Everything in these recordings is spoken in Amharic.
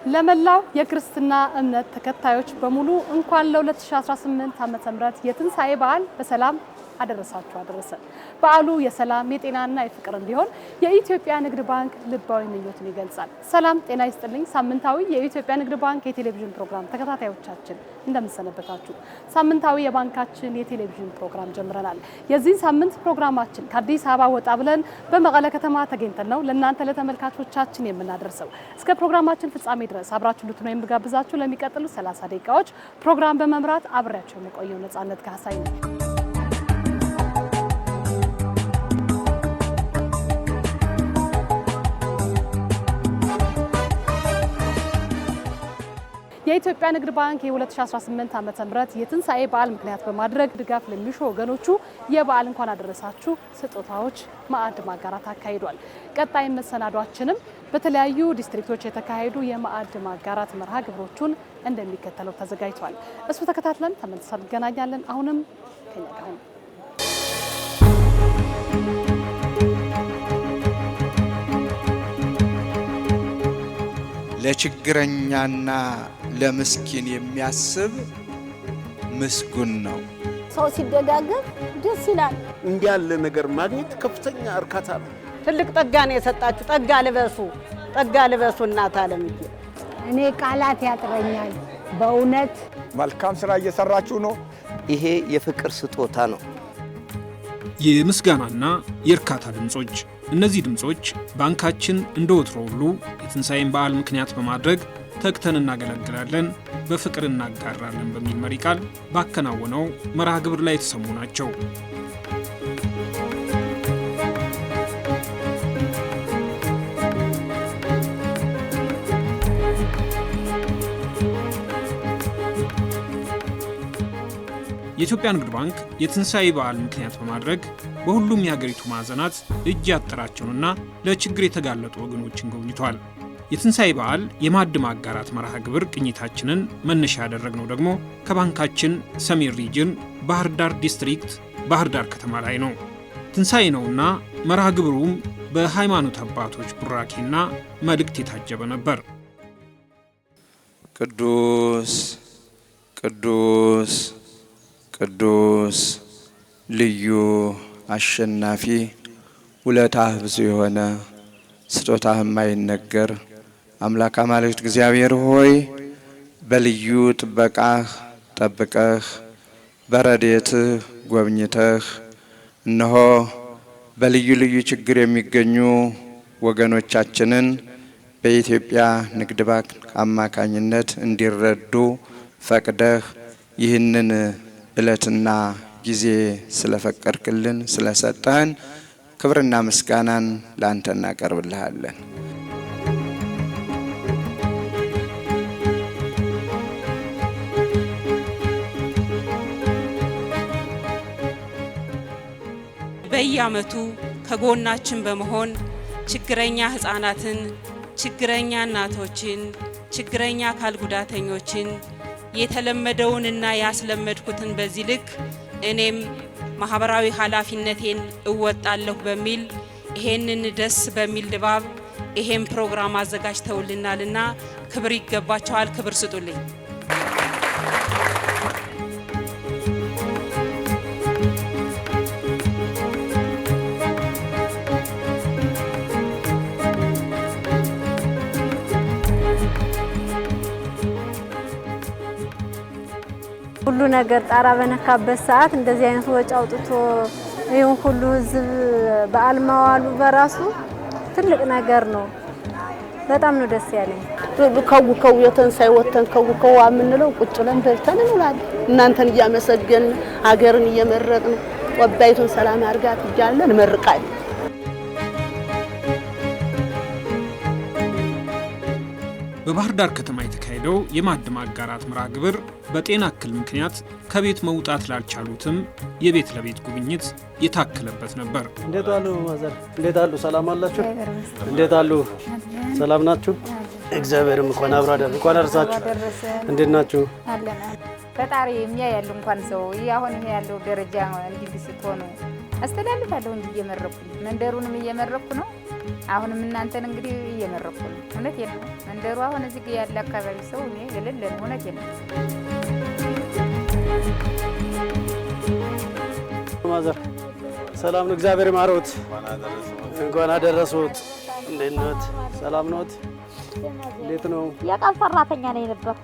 ለመላው የክርስትና እምነት ተከታዮች በሙሉ እንኳን ለ2018 ዓመተ ምህረት የትንሳኤ በዓል በሰላም አደረሳችሁ አደረሰን። በዓሉ የሰላም የጤናና የፍቅር እንዲሆን የኢትዮጵያ ንግድ ባንክ ልባዊ ምኞቱን ይገልጻል። ሰላም ጤና ይስጥልኝ። ሳምንታዊ የኢትዮጵያ ንግድ ባንክ የቴሌቪዥን ፕሮግራም ተከታታዮቻችን እንደምሰነበታችሁ። ሳምንታዊ የባንካችን የቴሌቪዥን ፕሮግራም ጀምረናል። የዚህ ሳምንት ፕሮግራማችን ከአዲስ አበባ ወጣ ብለን በመቀለ ከተማ ተገኝተን ነው ለእናንተ ለተመልካቾቻችን የምናደርሰው። እስከ ፕሮግራማችን ፍጻሜ ድረስ አብራችሁ ልትሆኑ የምጋብዛችሁ ለሚቀጥሉ 30 ደቂቃዎች ፕሮግራም በመምራት አብሬያችሁ የምቆየው ነጻነት ካሳይ ነው። የኢትዮጵያ ንግድ ባንክ የ2018 ዓመተ ምህረት የትንሳኤ በዓል ምክንያት በማድረግ ድጋፍ ለሚሹ ወገኖቹ የበዓል እንኳን አደረሳችሁ ስጦታዎች ማዕድ ማጋራት አካሂዷል። ቀጣይ መሰናዷችንም በተለያዩ ዲስትሪክቶች የተካሄዱ የማዕድ ማጋራት መርሃ ግብሮቹን እንደሚከተለው ተዘጋጅቷል። እሱ ተከታትለን ተመልሰን እንገናኛለን። አሁንም ከኛ ጋር ሁኑ። ለችግረኛና ለምስኪን የሚያስብ ምስጉን ነው። ሰው ሲደጋገፍ ደስ ይላል። እንዲህ ያለ ነገር ማግኘት ከፍተኛ እርካታ ነው። ትልቅ ጸጋ ነው የሰጣችሁ። ጸጋ ልበሱ እናት አለምዬ። እኔ ቃላት ያጥረኛል። በእውነት መልካም ስራ እየሰራችሁ ነው። ይሄ የፍቅር ስጦታ ነው። የምስጋናና የእርካታ ድምጾች። እነዚህ ድምጾች ባንካችን እንደወትሮ ሁሉ የትንሳኤን በዓል ምክንያት በማድረግ ተግተን እናገለግላለን፣ በፍቅር እናጋራለን በሚል መሪ ቃል ባከናወነው መርሃ ግብር ላይ የተሰሙ ናቸው። የኢትዮጵያ ንግድ ባንክ የትንሳኤ በዓል ምክንያት በማድረግ በሁሉም የሀገሪቱ ማዕዘናት እጅ ያጠራቸውንና ለችግር የተጋለጡ ወገኖችን ጎብኝቷል። የትንሳኤ በዓል የማዕድ ማጋራት መርሃ ግብር ቅኝታችንን መነሻ ያደረግነው ደግሞ ከባንካችን ሰሜን ሪጅን ባህር ዳር ዲስትሪክት ባህር ዳር ከተማ ላይ ነው። ትንሳኤ ነውና መርሃ ግብሩም በሃይማኖት አባቶች ቡራኬና መልእክት የታጀበ ነበር። ቅዱስ ቅዱስ ቅዱስ ልዩ አሸናፊ ውለታህ ብዙ የሆነ ስጦታህ የማይነገር አምላክ አማልክት እግዚአብሔር ሆይ በልዩ ጥበቃህ ጠብቀህ በረድኤትህ ጎብኝተህ እነሆ በልዩ ልዩ ችግር የሚገኙ ወገኖቻችንን በኢትዮጵያ ንግድ ባንክ አማካኝነት እንዲረዱ ፈቅደህ ይህንን ዕለትና ጊዜ ስለፈቀድክልን ስለሰጠህን ክብርና ምስጋናን ለአንተ እናቀርብልሃለን። በየዓመቱ ከጎናችን በመሆን ችግረኛ ህፃናትን፣ ችግረኛ እናቶችን፣ ችግረኛ አካል ጉዳተኞችን የተለመደውንና ያስለመድኩትን በዚህ ልክ እኔም ማህበራዊ ኃላፊነቴን እወጣለሁ በሚል ይሄንን ደስ በሚል ድባብ ይሄን ፕሮግራም አዘጋጅተውልናልና ክብር ይገባቸዋል። ክብር ስጡልኝ። ሁሉ ነገር ጣራ በነካበት ሰዓት እንደዚህ አይነት ወጪ አውጥቶ ይሄን ሁሉ ህዝብ በዓል ማዋሉ በራሱ ትልቅ ነገር ነው። በጣም ነው ደስ ያለኝ። ከው የተንሳኤ ወተን ከው የምንለው ቁጭ ብለን በልተን እንውላለን። እናንተን እያመሰገን ሀገርን እየመረቅን ወባይቱን ሰላም አድርጋት እያልን እንመርቃለን። በባህር ዳር ከተማ የተካሄደው የማዕድ ማጋራት መርሃ ግብር በጤና እክል ምክንያት ከቤት መውጣት ላልቻሉትም የቤት ለቤት ጉብኝት የታከለበት ነበር። እንዴት አሉ ማዘር? እንዴት አሉ? ሰላም አላችሁ? እንዴት አሉ? ሰላም ናችሁ? እግዚአብሔርም እንኳን አብራ እንኳን አደረሳችሁ። እንዴት ናችሁ? ፈጣሪ የሚያያል እንኳን ሰው ያሁን ይሄ ያለው ደረጃ እንዲህ ስትሆኑ አስተላልፋለሁ እንጂ እየመረኩ መንደሩንም እየመረኩ ነው። አሁንም እናንተን እንግዲህ እየመረቁ ነው። እውነት የለም መንደሩ አሁን እዚህ ያለ አካባቢ ሰው እኔ የሌለ ነው። እውነት የለም። ማዘር ሰላም ነው? እግዚአብሔር ይማሮት። እንኳን አደረሱት። እንዴት ነዎት? ሰላም ነዎት? እንዴት ነው? የቀን ሰራተኛ ነኝ ነበር።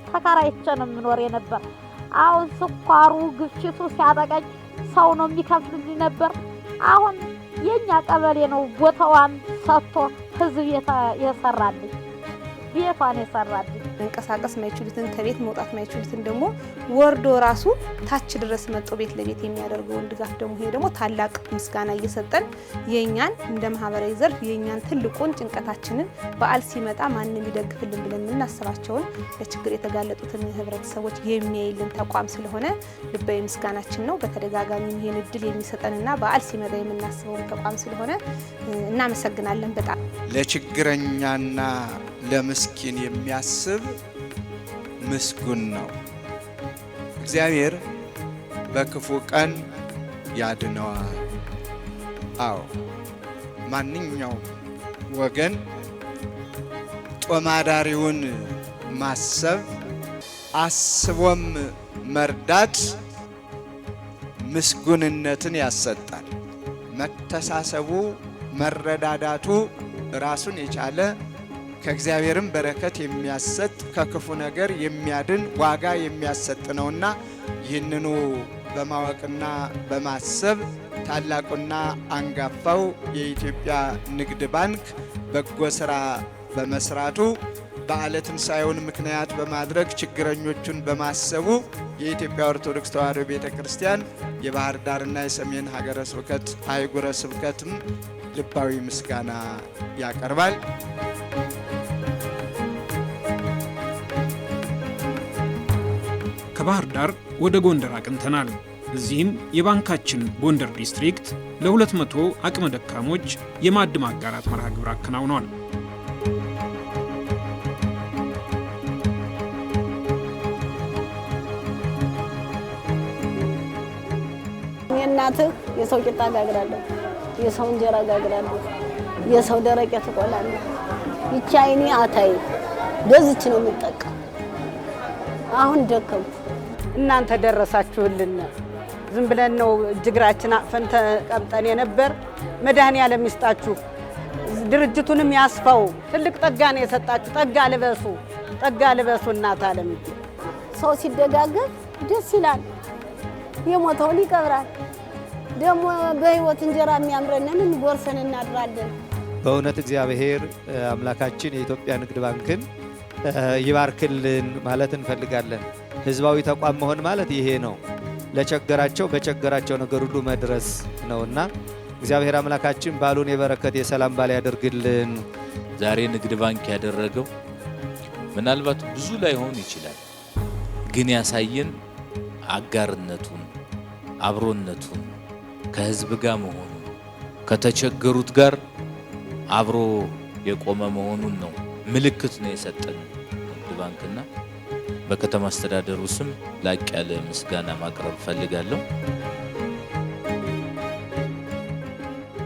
ተከራይቼ ነው የምኖር የነበር። አሁን ስኳሩ ግፊቱ ሲያጠቃኝ ሰው ነው የሚከፍልልኝ ነበር። አሁን የኛ ቀበሌ ነው ቦታዋን ሰጥቶ ህዝብ የሰራልኝ ቤቷን የሰራልኝ። መንቀሳቀስ ማይችሉትን ከቤት መውጣት ማይችሉትን ደግሞ ወርዶ ራሱ ታች ድረስ መጥቶ ቤት ለቤት የሚያደርገውን ድጋፍ ደግሞ ይሄ ደግሞ ታላቅ ምስጋና እየሰጠን የኛን እንደ ማህበራዊ ዘርፍ የኛን ትልቁን ጭንቀታችንን በዓል ሲመጣ ማንንም ይደግፍልን ብለን የምናስባቸውን ለችግር የተጋለጡትን ህብረተሰቦች የሚያይልን ተቋም ስለሆነ ልባዊ ምስጋናችን ነው። በተደጋጋሚ ይሄን እድል የሚሰጠንና በዓል ሲመጣ የምናስበውን ተቋም ስለሆነ እናመሰግናለን። በጣም ለችግረኛና ለምስኪን የሚያስብ ምስጉን ነው። እግዚአብሔር በክፉ ቀን ያድነዋል። አዎ ማንኛውም ወገን ጦማዳሪውን ማሰብ አስቦም መርዳት ምስጉንነትን ያሰጣል። መተሳሰቡ መረዳዳቱ ራሱን የቻለ ከእግዚአብሔርም በረከት የሚያሰጥ ከክፉ ነገር የሚያድን ዋጋ የሚያሰጥ ነውና ይህንኑ በማወቅና በማሰብ ታላቁና አንጋፋው የኢትዮጵያ ንግድ ባንክ በጎ ስራ በመስራቱ በዓለ ትንሣኤውን ምክንያት በማድረግ ችግረኞቹን በማሰቡ የኢትዮጵያ ኦርቶዶክስ ተዋሕዶ ቤተክርስቲያን የባህር ዳርና የሰሜን ሀገረ ስብከት አህጉረ ስብከትም ልባዊ ምስጋና ያቀርባል። ከባህር ዳር ወደ ጎንደር አቅንተናል። እዚህም የባንካችን ጎንደር ዲስትሪክት ለ200 አቅመ ደካሞች የማዕድ ማጋራት መርሃ ግብር አከናውኗል። እናትህ የሰው ቂጣ ጋግራለሁ፣ የሰው እንጀራ ጋግራለሁ፣ የሰው ደረቄት እቆላለሁ። ይቺ አይኔ አታይ በዚች ነው የምጠቀም። አሁን ደከም እናንተ ደረሳችሁልን። ዝም ብለን ነው እጅግራችን አቅፈን ተቀምጠን የነበር። መድኃኔዓለም ይስጣችሁ፣ ድርጅቱንም ያስፋው። ትልቅ ጠጋ ነው የሰጣችሁ። ጠጋ ልበሱ፣ ጠጋ ልበሱ። እናት ዓለም ሰው ሲደጋገፍ ደስ ይላል። የሞተውን ይቀብራል። ደግሞ በህይወት እንጀራ የሚያምረንን እንጎርሰን እናድራለን። በእውነት እግዚአብሔር አምላካችን የኢትዮጵያ ንግድ ባንክን ይባርክልን ማለት እንፈልጋለን። ህዝባዊ ተቋም መሆን ማለት ይሄ ነው። ለቸገራቸው በቸገራቸው ነገር ሁሉ መድረስ ነውና እግዚአብሔር አምላካችን ባሉን የበረከት የሰላም ባል ያደርግልን። ዛሬ ንግድ ባንክ ያደረገው ምናልባት ብዙ ላይሆን ይችላል፣ ግን ያሳየን አጋርነቱን፣ አብሮነቱን፣ ከህዝብ ጋር መሆኑን፣ ከተቸገሩት ጋር አብሮ የቆመ መሆኑን ነው ምልክት ነው የሰጠን ንግድ ባንክና በከተማ አስተዳደሩ ስም ላቅ ያለ ምስጋና ማቅረብ ፈልጋለሁ።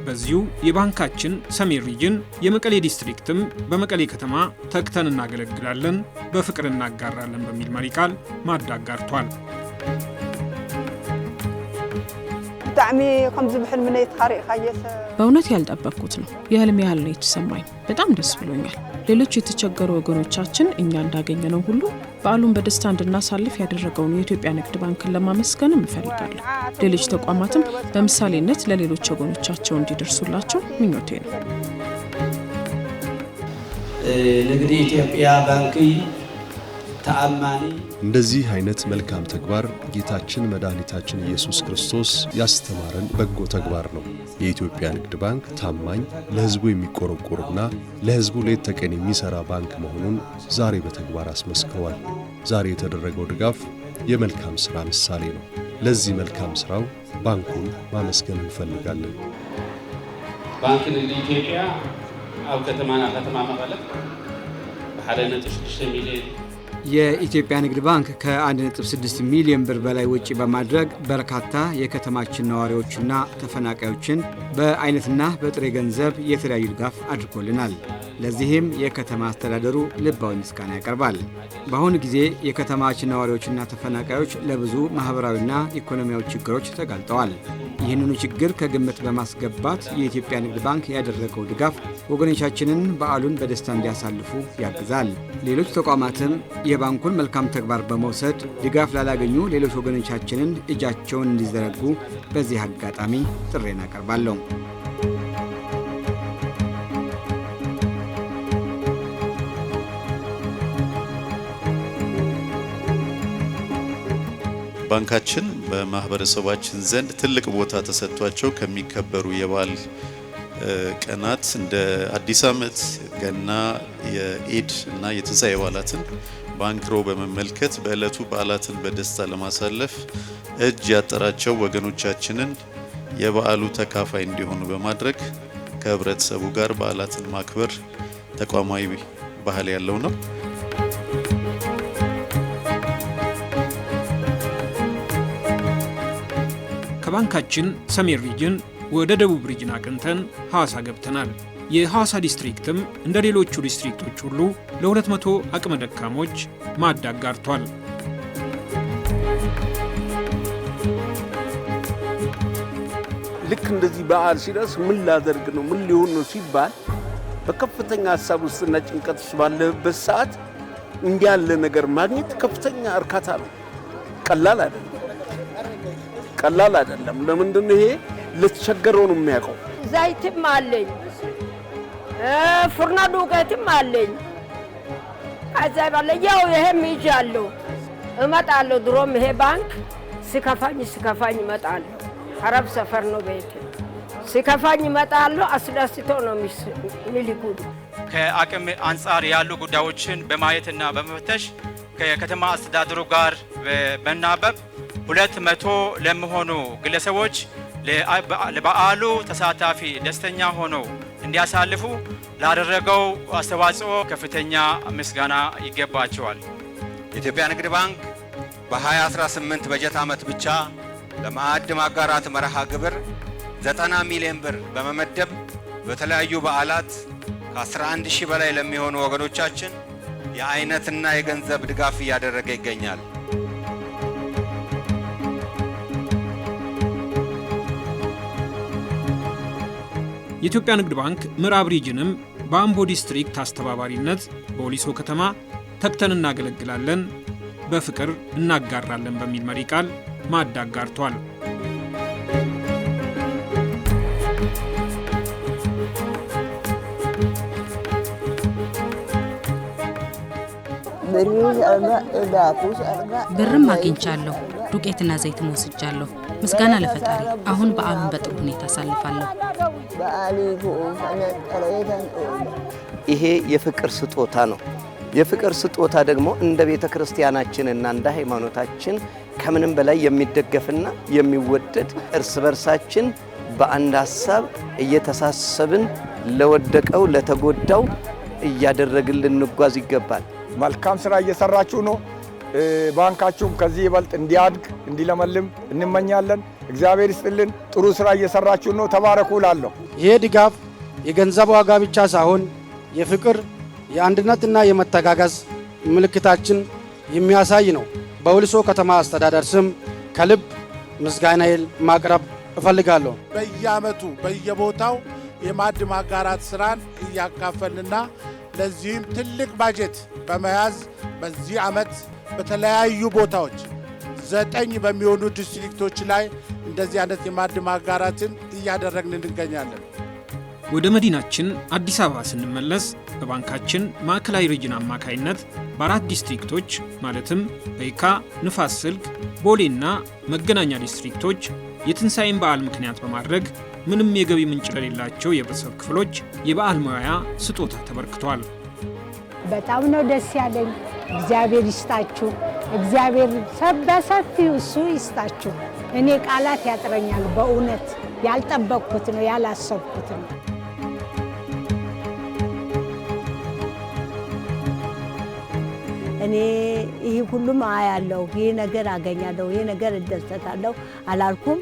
በዚሁ የባንካችን ሰሜን ሪጅን የመቀሌ ዲስትሪክትም በመቀሌ ከተማ ተግተን እናገለግላለን በፍቅር እናጋራለን በሚል መሪ ቃል ማዕድ አጋርቷል። በእውነት ያልጠበቅኩት ነው። የህልም ያህል ነው የተሰማኝ። በጣም ደስ ብሎኛል። ሌሎች የተቸገሩ ወገኖቻችን እኛ እንዳገኘነው ሁሉ በዓሉን በደስታ እንድናሳልፍ ያደረገውን የኢትዮጵያ ንግድ ባንክን ለማመስገንም እፈልጋለሁ። ሌሎች ተቋማትም በምሳሌነት ለሌሎች ወገኖቻቸው እንዲደርሱላቸው ምኞቴ ነው። ንግድ ኢትዮጵያ ባንክ ተአማኒ እንደዚህ አይነት መልካም ተግባር ጌታችን መድኃኒታችን ኢየሱስ ክርስቶስ ያስተማረን በጎ ተግባር ነው። የኢትዮጵያ ንግድ ባንክ ታማኝ፣ ለህዝቡ የሚቆረቆርና ለህዝቡ ሌት ተቀን የሚሰራ ባንክ መሆኑን ዛሬ በተግባር አስመስክሯል። ዛሬ የተደረገው ድጋፍ የመልካም ሥራ ምሳሌ ነው። ለዚህ መልካም ሥራው ባንኩን ማመስገን እንፈልጋለን። ባንክ ንግድ ኢትዮጵያ አብ ከተማና ከተማ መቀለ በ1.6 ሚሊዮን የኢትዮጵያ ንግድ ባንክ ከ1.6 ሚሊዮን ብር በላይ ወጪ በማድረግ በርካታ የከተማችን ነዋሪዎችና ተፈናቃዮችን በአይነትና በጥሬ ገንዘብ የተለያዩ ድጋፍ አድርጎልናል። ለዚህም የከተማ አስተዳደሩ ልባዊ ምስጋና ያቀርባል። በአሁኑ ጊዜ የከተማችን ነዋሪዎችና ተፈናቃዮች ለብዙ ማህበራዊና ኢኮኖሚያዊ ችግሮች ተጋልጠዋል። ይህንኑ ችግር ከግምት በማስገባት የኢትዮጵያ ንግድ ባንክ ያደረገው ድጋፍ ወገኖቻችንን በዓሉን በደስታ እንዲያሳልፉ ያግዛል። ሌሎች ተቋማትም የባንኩን መልካም ተግባር በመውሰድ ድጋፍ ላላገኙ ሌሎች ወገኖቻችንን እጃቸውን እንዲዘረጉ በዚህ አጋጣሚ ጥሬን አቀርባለሁ። ባንካችን በማህበረሰባችን ዘንድ ትልቅ ቦታ ተሰጥቷቸው ከሚከበሩ የበዓል ቀናት እንደ አዲስ ዓመት፣ ገና፣ የኢድ እና የትንሣኤ በዓላትን በአንክሮ በመመልከት በዕለቱ በዓላትን በደስታ ለማሳለፍ እጅ ያጠራቸው ወገኖቻችንን የበዓሉ ተካፋይ እንዲሆኑ በማድረግ ከህብረተሰቡ ጋር በዓላትን ማክበር ተቋማዊ ባህል ያለው ነው። ከባንካችን ሰሜን ሪጅን ወደ ደቡብ ሪጅን አቅንተን ሐዋሳ ገብተናል። የሐዋሳ ዲስትሪክትም እንደ ሌሎቹ ዲስትሪክቶች ሁሉ ለ200 አቅመ ደካሞች ማዕድ አጋርቷል። ልክ እንደዚህ በዓል ሲደርስ ምን ላደርግ ነው ምን ሊሆን ነው ሲባል በከፍተኛ ሀሳብ ውስጥና ጭንቀት ውስጥ ባለበት ሰዓት እንዲህ ያለ ነገር ማግኘት ከፍተኛ እርካታ ነው። ቀላል አይደለም። ለምንድን ነው ይሄ ለተቸገረው ነው የሚያውቀው። ዘይትም አለኝ፣ ፉርና ዱቄትም አለኝ። ከዛ በላይ ያው ይሄም ይዣለሁ እመጣለሁ። ድሮም ይሄ ባንክ ሲከፋኝ እመጣለሁ። አረብ ሰፈር ነው ቤት። ሲከፋኝ እመጣለሁ። አስደስቶ ነው የሚልኩት። ከአቅም አንጻር ያሉ ጉዳዮችን በማየትና በመፈተሽ ከከተማ አስተዳደሩ ጋር በመናበብ 200 ለሚሆኑ ግለሰቦች ለበዓሉ ተሳታፊ ደስተኛ ሆነው እንዲያሳልፉ ላደረገው አስተዋጽኦ ከፍተኛ ምስጋና ይገባቸዋል። የኢትዮጵያ ንግድ ባንክ በ2018 በጀት ዓመት ብቻ ለማዕድ ማጋራት መርሃ ግብር 90 ሚሊዮን ብር በመመደብ በተለያዩ በዓላት ከ11 ሺህ በላይ ለሚሆኑ ወገኖቻችን የአይነትና የገንዘብ ድጋፍ እያደረገ ይገኛል። የኢትዮጵያ ንግድ ባንክ ምዕራብ ሪጅንም በአምቦ ዲስትሪክት አስተባባሪነት በወሊሶ ከተማ ተግተን እናገለግላለን፣ በፍቅር እናጋራለን በሚል መሪ ቃል ማዕድ አጋርቷል። ብርም አግኝቻለሁ፣ ዱቄትና ዘይትም ወስጃለሁ። ምስጋና ለፈጣሪ። አሁን በዓሉን በጥሩ ሁኔታ አሳልፋለሁ። ይሄ የፍቅር ስጦታ ነው። የፍቅር ስጦታ ደግሞ እንደ ቤተ ክርስቲያናችንና እንደ ሃይማኖታችን ከምንም በላይ የሚደገፍና የሚወደድ እርስ በርሳችን በአንድ ሐሳብ እየተሳሰብን ለወደቀው ለተጎዳው እያደረግን ልንጓዝ ይገባል። መልካም ስራ እየሰራችሁ ነው። ባንካችሁም ከዚህ ይበልጥ እንዲያድግ እንዲለመልም እንመኛለን። እግዚአብሔር ይስጥልን። ጥሩ ስራ እየሰራችሁ ነው። ተባረኩ እላለሁ። ይሄ ድጋፍ የገንዘብ ዋጋ ብቻ ሳይሆን የፍቅር የአንድነትና የመተጋገዝ ምልክታችን የሚያሳይ ነው። በወሊሶ ከተማ አስተዳደር ስም ከልብ ምስጋናዬን ማቅረብ እፈልጋለሁ። በየዓመቱ በየቦታው የማዕድ ማጋራት ስራን እያካፈልንና ለዚህም ትልቅ ባጀት በመያዝ በዚህ ዓመት በተለያዩ ቦታዎች 9 በሚሆኑ ዲስትሪክቶች ላይ እንደዚህ አይነት የማዕድ ማጋራትን እያደረግን እንገኛለን። ወደ መዲናችን አዲስ አበባ ስንመለስ በባንካችን ማዕከላዊ ሪጅን አማካይነት በ4 ዲስትሪክቶች ማለትም በየካ፣ ንፋስ ስልክ፣ ቦሌና መገናኛ ዲስትሪክቶች የትንሣኤን በዓል ምክንያት በማድረግ ምንም የገቢ ምንጭ ለሌላቸው የህብረተሰብ ክፍሎች የበዓል መዋያ ስጦታ ተበርክቷል። በጣም ነው ደስ ያለኝ። እግዚአብሔር ይስጣችሁ። እግዚአብሔር በሰፊው እሱ ይስጣችሁ። እኔ ቃላት ያጥረኛል። በእውነት ያልጠበቅኩት ነው፣ ያላሰብኩት ነው። እኔ ይሄ ሁሉም አያለሁ፣ ይሄ ነገር አገኛለሁ፣ ይሄ ነገር እደሰታለሁ አላልኩም።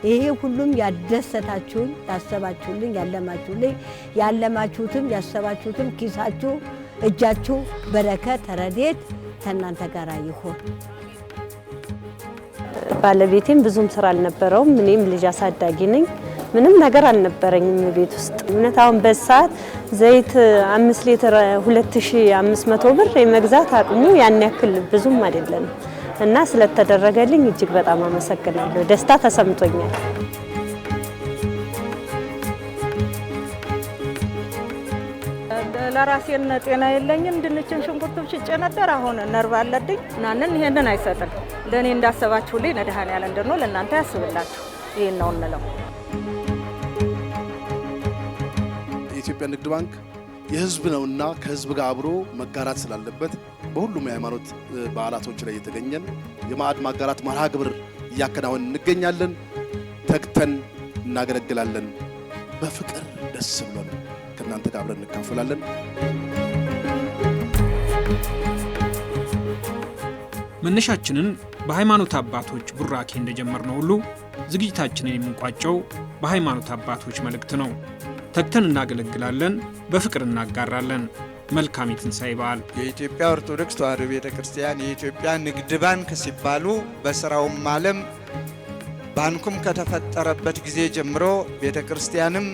ይሄ ሁሉም ያደሰታችሁኝ፣ ያሰባችሁልኝ፣ ያለማችሁትም ያሰባችሁትም ኪሳችሁ እጃችሁ በረከት ረድኤት ከእናንተ ጋር ይሁን። ባለቤቴም ብዙም ስራ አልነበረውም። እኔም ልጅ አሳዳጊ ነኝ። ምንም ነገር አልነበረኝም ቤት ውስጥ። እውነት አሁን በሰዓት ዘይት 5 ሊትር 2500 ብር የመግዛት አቅሙ ያን ያክል ብዙም አይደለም እና ስለተደረገልኝ እጅግ በጣም አመሰግናለሁ። ደስታ ተሰምቶኛል። ለራሴን ጤና የለኝም። ድንችን ሽንኩርቱን ሽጬ ነበር። አሁን ነርቭ አለብኝ። ናንን ይሄንን አይሰጥም። ለኔ እንዳሰባችሁልኝ መድኃኔዓለም ደግሞ ለእናንተ ያስብላችሁ። ይሄን ነው እንለው። የኢትዮጵያ ንግድ ባንክ የህዝብ ነውና ከህዝብ ጋር አብሮ መጋራት ስላለበት በሁሉም የሃይማኖት በዓላቶች ላይ የተገኘን የማዕድ ማጋራት መርሃ ግብር እያከናወን እንገኛለን። ተግተን እናገለግላለን። በፍቅር ደስ ብሎን ከእናንተ ጋር አብረን እንካፈላለን። መነሻችንን በሃይማኖት አባቶች ቡራኬ እንደጀመርነው ሁሉ ዝግጅታችንን የምንቋጨው በሃይማኖት አባቶች መልእክት ነው። ተግተን እናገለግላለን፣ በፍቅር እናጋራለን። መልካም የትንሣኤ በዓል። የኢትዮጵያ ኦርቶዶክስ ተዋሕዶ ቤተክርስቲያን የኢትዮጵያ ንግድ ባንክ ሲባሉ በስራውም ዓለም ባንኩም ከተፈጠረበት ጊዜ ጀምሮ ቤተክርስቲያንም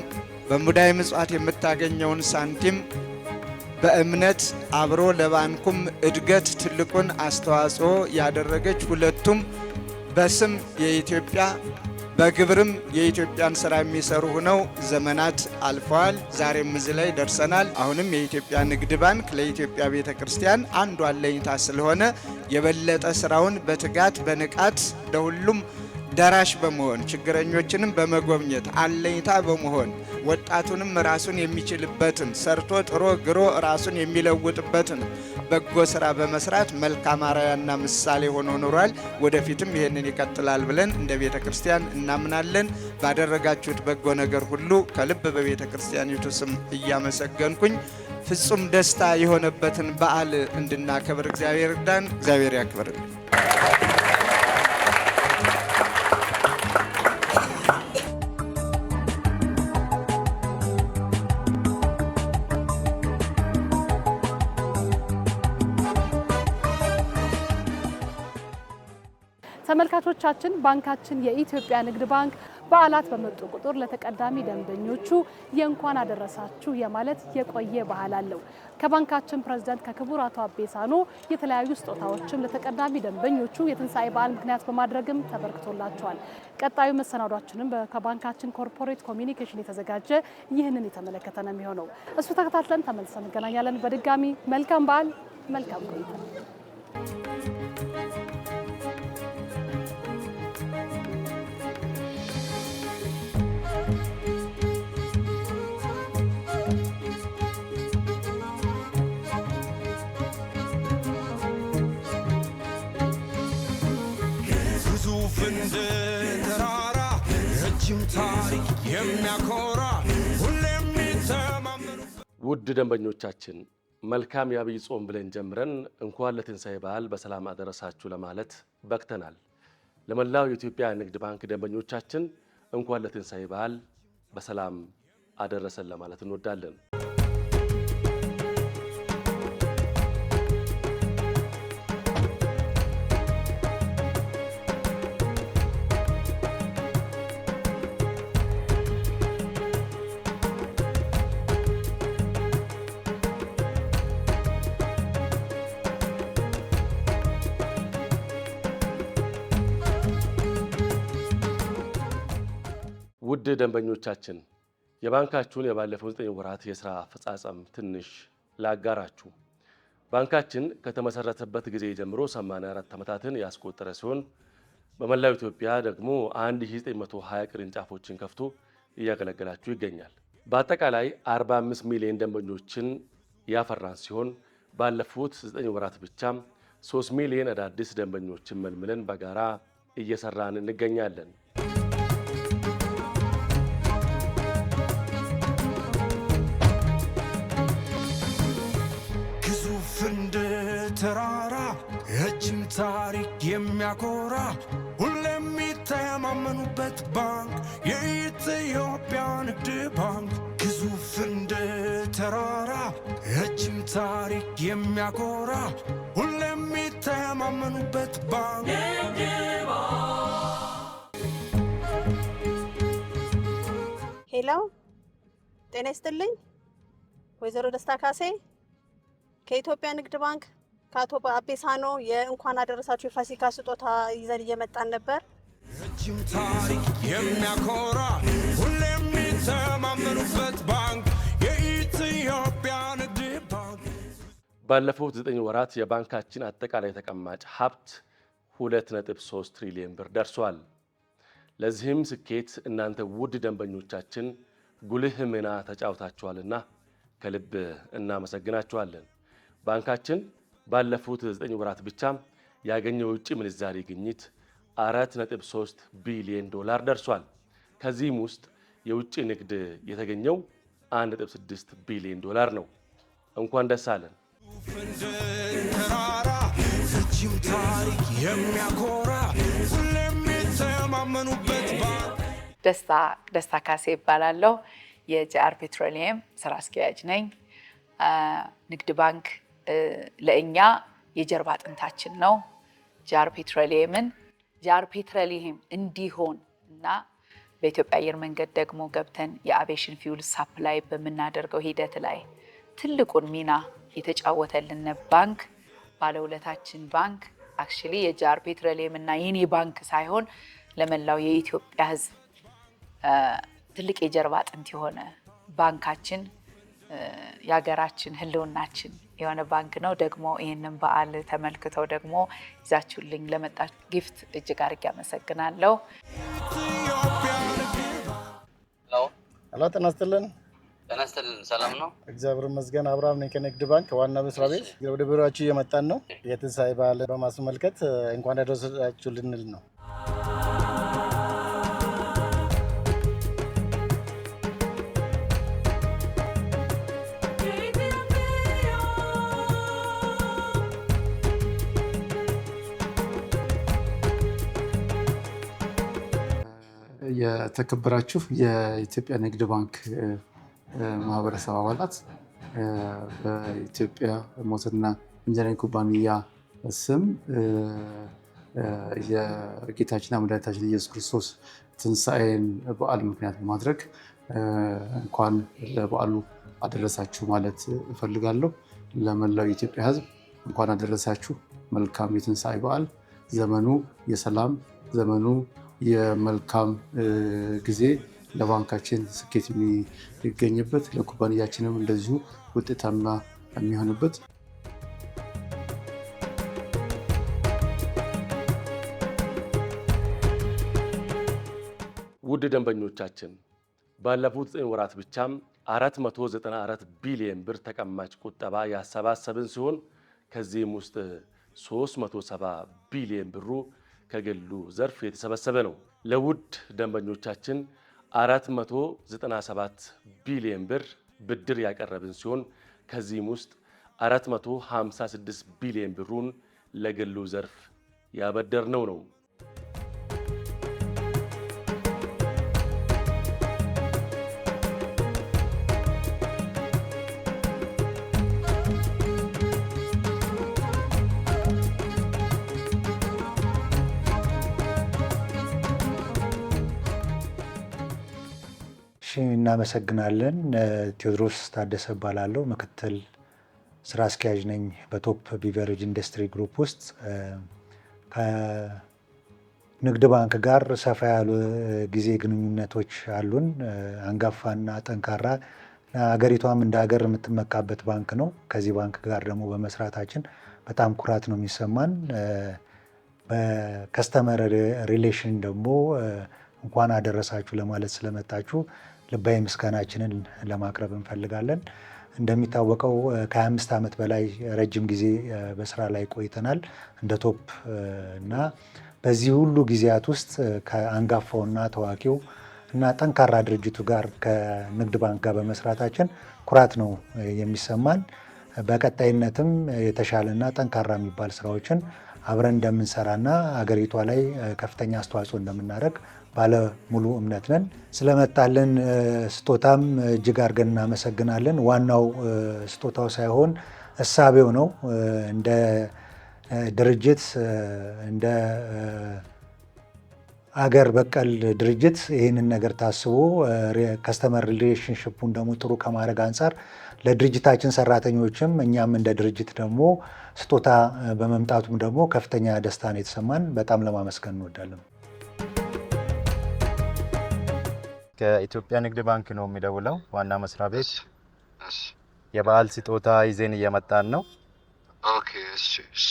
በሙዳየ ምጽዋት የምታገኘውን ሳንቲም በእምነት አብሮ ለባንኩም እድገት ትልቁን አስተዋጽኦ ያደረገች ሁለቱም በስም የኢትዮጵያ በግብርም የኢትዮጵያን ስራ የሚሰሩ ሆነው ዘመናት አልፈዋል። ዛሬም እዚህ ላይ ደርሰናል። አሁንም የኢትዮጵያ ንግድ ባንክ ለኢትዮጵያ ቤተክርስቲያን አንዱ አለኝታ ስለሆነ የበለጠ ስራውን በትጋት በንቃት ለሁሉም ደራሽ በመሆን ችግረኞችንም በመጎብኘት አለኝታ በመሆን ወጣቱንም ራሱን የሚችልበትን ሰርቶ ጥሮ ግሮ ራሱን የሚለውጥበትን በጎ ስራ በመስራት መልካም አርአያና ምሳሌ ሆኖ ኖሯል። ወደፊትም ይሄንን ይቀጥላል ብለን እንደ ቤተ ክርስቲያን እናምናለን። ባደረጋችሁት በጎ ነገር ሁሉ ከልብ በቤተ ክርስቲያኒቱ ስም እያመሰገንኩኝ ፍጹም ደስታ የሆነበትን በዓል እንድናከብር እግዚአብሔር ይርዳን። እግዚአብሔር ያክብርልን። ተመልካቾቻችን ባንካችን የኢትዮጵያ ንግድ ባንክ በዓላት በመጡ ቁጥር ለተቀዳሚ ደንበኞቹ የእንኳን አደረሳችሁ የማለት የቆየ ባህል አለው። ከባንካችን ፕሬዝዳንት ከክቡር አቶ አቤሳኖ የተለያዩ ስጦታዎችን ለተቀዳሚ ደንበኞቹ የትንሣኤ በዓል ምክንያት በማድረግም ተበርክቶላቸዋል። ቀጣዩ መሰናዷችንም ከባንካችን ኮርፖሬት ኮሚኒኬሽን የተዘጋጀ ይህንን የተመለከተ ነው የሚሆነው። እሱ ተከታትለን ተመልሰን እንገናኛለን። በድጋሚ መልካም በዓል፣ መልካም ቆይታ። ውድ ደንበኞቻችን መልካም የአብይ ጾም ብለን ጀምረን እንኳን ለትንሣኤ በዓል በሰላም አደረሳችሁ ለማለት በቅተናል። ለመላው የኢትዮጵያ ንግድ ባንክ ደንበኞቻችን እንኳን ለትንሣኤ በዓል በሰላም አደረሰን ለማለት እንወዳለን። ውድ ደንበኞቻችን የባንካችሁን የባለፈው 9 ወራት የሥራ አፈጻጸም ትንሽ ላጋራችሁ። ባንካችን ከተመሰረተበት ጊዜ ጀምሮ 84 ዓመታትን ያስቆጠረ ሲሆን በመላው ኢትዮጵያ ደግሞ 1920 ቅርንጫፎችን ከፍቶ እያገለገላችሁ ይገኛል። በአጠቃላይ 45 ሚሊዮን ደንበኞችን ያፈራን ሲሆን ባለፉት 9 ወራት ብቻ 3 ሚሊዮን አዳዲስ ደንበኞችን መልምለን በጋራ እየሰራን እንገኛለን። ተራራ ረጅም ታሪክ የሚያኮራ ሁሌም የሚተማመኑበት ባንክ የኢትዮጵያ ንግድ ባንክ ግዙፍ እንደ ተራራ ረጅም ታሪክ የሚያኮራ ሁሌም የሚተማመኑበት ባንክ ሄሎ ጤና ይስጥልኝ ወይዘሮ ደስታ ካሴ ከኢትዮጵያ ንግድ ባንክ ከአቶ አቤሳኖ የእንኳን አደረሳችሁ የፋሲካ ስጦታ ይዘን እየመጣን ነበር። ረጅም ታሪክ የሚያኮራ ሁሌም የሚተማመኑበት ባንክ የኢትዮጵያ ንግድ ባንክ። ባለፉት 9 ወራት የባንካችን አጠቃላይ ተቀማጭ ሀብት 2.3 ትሪሊዮን ብር ደርሷል። ለዚህም ስኬት እናንተ ውድ ደንበኞቻችን ጉልህ ሚና ተጫውታችኋልና ከልብ እናመሰግናችኋለን። ባንካችን ባለፉት 9 ወራት ብቻ ያገኘው የውጭ ምንዛሪ ግኝት 4.3 ቢሊዮን ዶላር ደርሷል። ከዚህም ውስጥ የውጭ ንግድ የተገኘው 1.6 ቢሊዮን ዶላር ነው። እንኳን ደስ አለን። ረጅም ታሪክ የሚያኮራ ሁሌም የሚተማመኑበት ባንክ። ደስታ ካሴ ይባላለሁ። የጂአር ፔትሮሊየም ስራ አስኪያጅ ነኝ። ንግድ ባንክ ለእኛ የጀርባ አጥንታችን ነው። ጂአር ፔትሮሊየም እንዲሆን እና በኢትዮጵያ አየር መንገድ ደግሞ ገብተን የአቪዬሽን ፊውል ሳፕላይ በምናደርገው ሂደት ላይ ትልቁን ሚና የተጫወተልን ባንክ ባለውለታችን ባንክ አክቹሊ የጂአር ፔትሮሊየም እና የኔ ባንክ ሳይሆን ለመላው የኢትዮጵያ ሕዝብ ትልቅ የጀርባ አጥንት የሆነ ባንካችን የሀገራችን ህልውናችን የሆነ ባንክ ነው። ደግሞ ይህንን በዓል ተመልክተው ደግሞ ይዛችሁልኝ ለመጣችሁ ጊፍት እጅግ አድርጌ አመሰግናለሁ። ሄሎ ጤና ይስጥልን። ጤና ይስጥልን። ሰላም ነው? እግዚአብሔር ይመስገን። አብርሃም ነኝ ከንግድ ባንክ ዋና መስሪያ ቤት። ወደ ቢሮአችሁ እየመጣን ነው። የትንሣኤ በዓል በማስመልከት እንኳን አደረሳችሁ ልንል ነው። የተከበራችሁ የኢትዮጵያ ንግድ ባንክ ማህበረሰብ አባላት በኢትዮጵያ ሞተርና ኢንጂነሪንግ ኩባንያ ስም የጌታችንና መድኃኒታችን ኢየሱስ ክርስቶስ ትንሣኤን በዓል ምክንያት በማድረግ እንኳን ለበዓሉ አደረሳችሁ ማለት እፈልጋለሁ። ለመላው የኢትዮጵያ ሕዝብ እንኳን አደረሳችሁ። መልካም የትንሣኤ በዓል። ዘመኑ የሰላም ዘመኑ የመልካም ጊዜ ለባንካችን ስኬት የሚገኝበት ለኩባንያችንም እንደዚሁ ውጤታማ የሚሆንበት። ውድ ደንበኞቻችን ባለፉት 9 ወራት ብቻም 494 ቢሊዮን ብር ተቀማጭ ቁጠባ ያሰባሰብን ሲሆን ከዚህም ውስጥ 370 ቢሊዮን ብሩ ከግሉ ዘርፍ የተሰበሰበ ነው። ለውድ ደንበኞቻችን 497 ቢሊዮን ብር ብድር ያቀረብን ሲሆን ከዚህም ውስጥ 456 ቢሊዮን ብሩን ለግሉ ዘርፍ ያበደርነው ነው። እናመሰግናለን። ቴዎድሮስ ታደሰ እባላለሁ። ምክትል ስራ አስኪያጅ ነኝ በቶፕ ቢቨሬጅ ኢንዱስትሪ ግሩፕ ውስጥ። ከንግድ ባንክ ጋር ሰፋ ያሉ ጊዜ ግንኙነቶች አሉን። አንጋፋና ጠንካራ ሀገሪቷም እንደ ሀገር የምትመካበት ባንክ ነው። ከዚህ ባንክ ጋር ደግሞ በመስራታችን በጣም ኩራት ነው የሚሰማን። በከስተመር ሪሌሽን ደግሞ እንኳን አደረሳችሁ ለማለት ስለመጣችሁ ልባዊ ምስጋናችንን ለማቅረብ እንፈልጋለን። እንደሚታወቀው ከ25 ዓመት በላይ ረጅም ጊዜ በስራ ላይ ቆይተናል እንደ ቶፕ እና በዚህ ሁሉ ጊዜያት ውስጥ ከአንጋፋውና ታዋቂው እና ጠንካራ ድርጅቱ ጋር ከንግድ ባንክ ጋር በመስራታችን ኩራት ነው የሚሰማን። በቀጣይነትም የተሻለና ጠንካራ የሚባል ስራዎችን አብረን እንደምንሰራና አገሪቷ ላይ ከፍተኛ አስተዋጽኦ እንደምናደርግ ባለ ሙሉ እምነት ነን። ስለመጣልን ስጦታም እጅግ አድርገን እናመሰግናለን። ዋናው ስጦታው ሳይሆን እሳቤው ነው። እንደ ድርጅት እንደ አገር በቀል ድርጅት ይህንን ነገር ታስቦ ከስተመር ሪሌሽንሽፑን ደግሞ ጥሩ ከማድረግ አንጻር ለድርጅታችን ሰራተኞችም እኛም እንደ ድርጅት ደግሞ ስጦታ በመምጣቱም ደግሞ ከፍተኛ ደስታ ነው የተሰማን። በጣም ለማመስገን እንወዳለን። ከኢትዮጵያ ንግድ ባንክ ነው የሚደውለው ዋና መስሪያ ቤት። የበዓል ስጦታ ይዘን እየመጣን ነው። ኦኬ እሺ እሺ።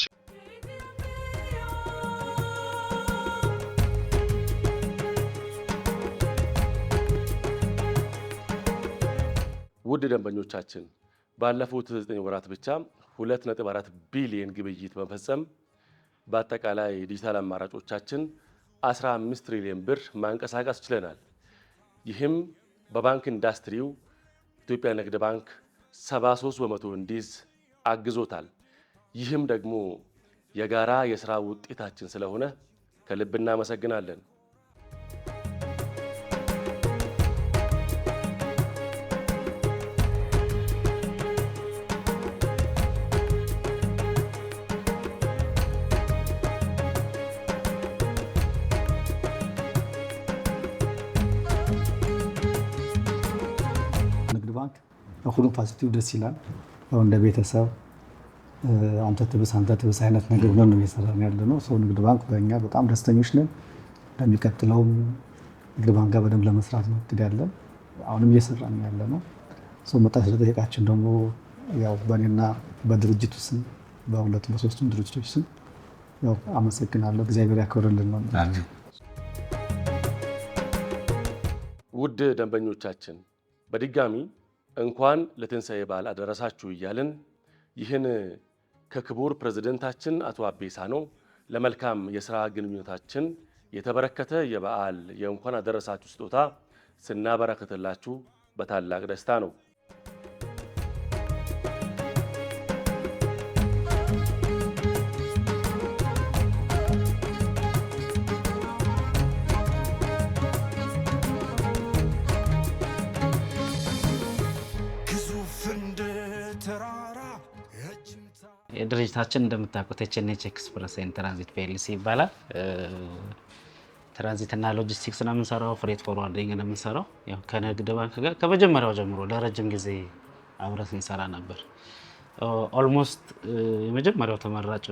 ውድ ደንበኞቻችን ባለፉት 9 ወራት ብቻ 2.4 ቢሊዮን ግብይት በመፈጸም በአጠቃላይ ዲጂታል አማራጮቻችን 15 ትሪሊዮን ብር ማንቀሳቀስ ችለናል። ይህም በባንክ ኢንዱስትሪው ኢትዮጵያ ንግድ ባንክ 73 በመቶ እንዲይዝ አግዞታል። ይህም ደግሞ የጋራ የሥራ ውጤታችን ስለሆነ ከልብ እናመሰግናለን። ሁሉም ፋሲሊቲው ደስ ይላል። ያው እንደ ቤተሰብ አንተ ትብስ አይነት ነገር ነው እየሰራን ያለ ነው። ሰው ንግድ ባንክ በእኛ በጣም ደስተኞች ነን። ለሚቀጥለውም ንግድ ባንክ ጋር በደንብ ለመስራት ነው እቅድ ያለን። አሁንም እየሰራን ያለ ነው። ሰው መጣ ስለጠየቃችን ደግሞ ያው በእኔና በድርጅቱ ስም በሁለቱም በሶስቱም ድርጅቶች ስም ያው አመሰግናለሁ። እግዚአብሔር ያክብርልን ነው። ውድ ደንበኞቻችን በድጋሚ እንኳን ለትንሣኤ በዓል አደረሳችሁ እያልን ይህን ከክቡር ፕሬዝደንታችን አቶ አቤ ሳኖ ለመልካም የሥራ ግንኙነታችን የተበረከተ የበዓል የእንኳን አደረሳችሁ ስጦታ ስናበረከትላችሁ በታላቅ ደስታ ነው። ድርጅታችን እንደምታውቁት ኤችኤንኤች ኤክስፕረስ ኤንድ ትራንዚት ፒኤልሲ ይባላል። ትራንዚትና ሎጂስቲክስ ነው የምንሰራው፣ ፍሬት ፎርዋርዲንግ ነው የምንሰራው። ያው ከንግድ ባንክ ጋር ከመጀመሪያው ጀምሮ ለረጅም ጊዜ አብረን ስንሰራ ነበር። ኦልሞስት የመጀመሪያው ተመራጭ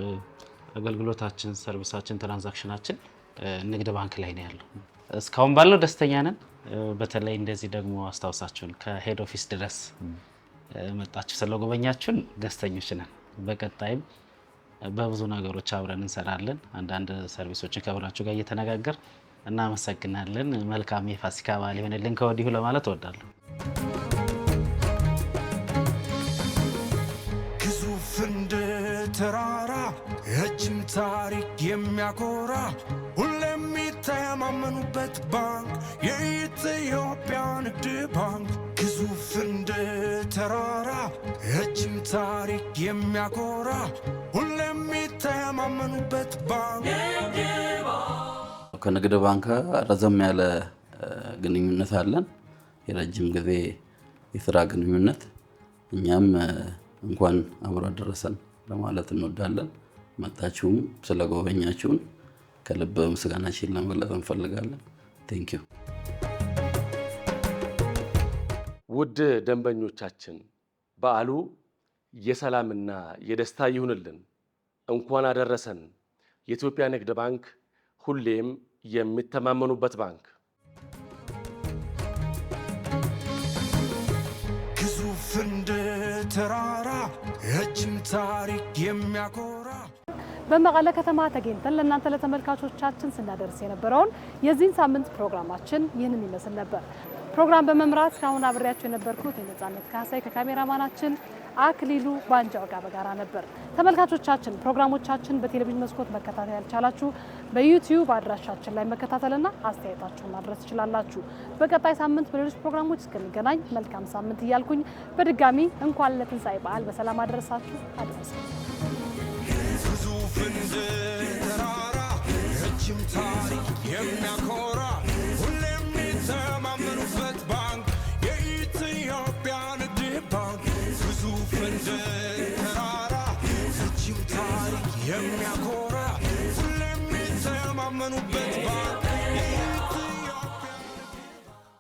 አገልግሎታችን፣ ሰርቪሳችን፣ ትራንዛክሽናችን ንግድ ባንክ ላይ ነው ያለው። እስካሁን ባለው ደስተኛ ነን። በተለይ እንደዚህ ደግሞ አስታውሳችሁን ከሄድ ኦፊስ ድረስ መጣችሁ ስለጎበኛችሁን ደስተኞች ነን። በቀጣይም በብዙ ነገሮች አብረን እንሰራለን። አንዳንድ ሰርቪሶችን ከብራችሁ ጋር እየተነጋገር እናመሰግናለን። መልካም የፋሲካ በዓል ይሆንልን ከወዲሁ ለማለት እወዳለሁ። ግዙፍ እንደ ተራራ ረጅም ታሪክ የሚያኮራ ሁሌም የሚተማመኑበት ባንክ የኢትዮጵያ ንግድ ባንክ። ግዙፍ እንደ ተራራ ረጅም ታሪክ የሚያኮራ ሁሌም የሚተማመኑበት ባንክ። ከንግድ ባንክ ረዘም ያለ ግንኙነት አለን፣ የረጅም ጊዜ የስራ ግንኙነት። እኛም እንኳን አብሮ አደረሰን ለማለት እንወዳለን። መጣችሁም ስለጎበኛችሁን ከልብ ምስጋናችን ለመግለጽ እንፈልጋለን። ቴንክ ዩ። ውድ ደንበኞቻችን በዓሉ የሰላምና የደስታ ይሁንልን። እንኳን አደረሰን። የኢትዮጵያ ንግድ ባንክ ሁሌም የሚተማመኑበት ባንክ። ግዙፍ እንደ ተራራ ረጅም ታሪክ የሚያኮራ በመቀለ ከተማ ተገኝተን ለእናንተ ለተመልካቾቻችን ስናደርስ የነበረውን የዚህን ሳምንት ፕሮግራማችን ይህንን ይመስል ነበር። ፕሮግራም በመምራት እስካሁን አብሬያችሁ የነበርኩት የነጻነት ካሳይ ከካሜራማናችን አክሊሉ ባንጃው ጋር በጋራ ነበር። ተመልካቾቻችን ፕሮግራሞቻችን በቴሌቪዥን መስኮት መከታተል ያልቻላችሁ በዩቲዩብ አድራሻችን ላይ መከታተልና አስተያየታችሁን ማድረስ ትችላላችሁ። በቀጣይ ሳምንት በሌሎች ፕሮግራሞች እስክንገናኝ መልካም ሳምንት እያልኩኝ በድጋሚ እንኳን ለትንሳኤ በዓል በሰላም አደረሳችሁ አደረሰን። ረጅም ታሪክ የሚያኮራ ሁሌም የሚተማመኑበት ባንክ የኢትዮጵያ ንግድ ባንክ ግዙፍ እንደ ተራራ ረጅም ታሪክ የሚያኮራ ሁሌም የሚተማመኑበት